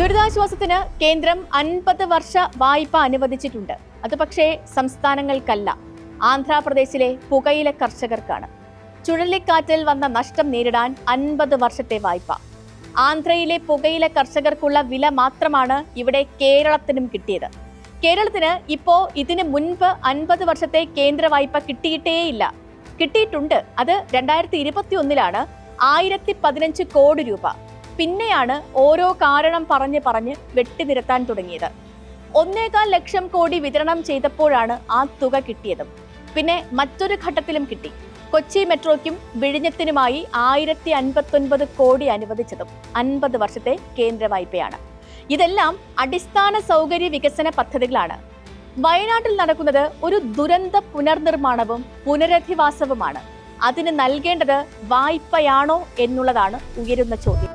ദുരിതാശ്വാസത്തിന് കേന്ദ്രം 50 വർഷ വായ്പ അനുവദിച്ചിട്ടുണ്ട്. അത് പക്ഷേ സംസ്ഥാനങ്ങൾക്കല്ല, ആന്ധ്രാപ്രദേശിലെ പുകയില കർഷകർക്കാണ്. ചുഴലിക്കാറ്റിൽ വന്ന നഷ്ടം നേരിടാൻ 50 വർഷത്തെ വായ്പ. ആന്ധ്രയിലെ പുകയില കർഷകർക്കുള്ള വില മാത്രമാണ് ഇവിടെ കേരളത്തിനും കിട്ടിയത്. കേരളത്തിന് ഇപ്പോ ഇതിന് മുൻപ് 50 വർഷത്തെ കേന്ദ്ര വായ്പ കിട്ടിയിട്ടേയില്ല. കിട്ടിയിട്ടുണ്ട്, അത് 2021 1015 കോടി രൂപ. പിന്നെയാണ് ഓരോ കാരണം പറഞ്ഞ് വെട്ടിനിരത്താൻ തുടങ്ങിയത്. 1.25 ലക്ഷം കോടി വിതരണം ചെയ്തപ്പോഴാണ് ആ തുക കിട്ടിയതും. പിന്നെ മറ്റൊരു ഘട്ടത്തിലും കിട്ടി. കൊച്ചി മെട്രോയ്ക്കും വിഴിഞ്ഞത്തിനുമായി 1059 കോടി അനുവദിച്ചതും 50 വർഷത്തെ കേന്ദ്ര വായ്പയാണ്. ഇതെല്ലാം അടിസ്ഥാന സൗകര്യ വികസന പദ്ധതികളാണ്. വയനാട്ടിൽ നടക്കുന്നത് ഒരു ദുരന്ത പുനർനിർമ്മാണവും പുനരധിവാസവുമാണ്. അതിന് നൽകേണ്ടത് വായ്പയാണോ എന്നുള്ളതാണ് ഉയരുന്ന ചോദ്യം.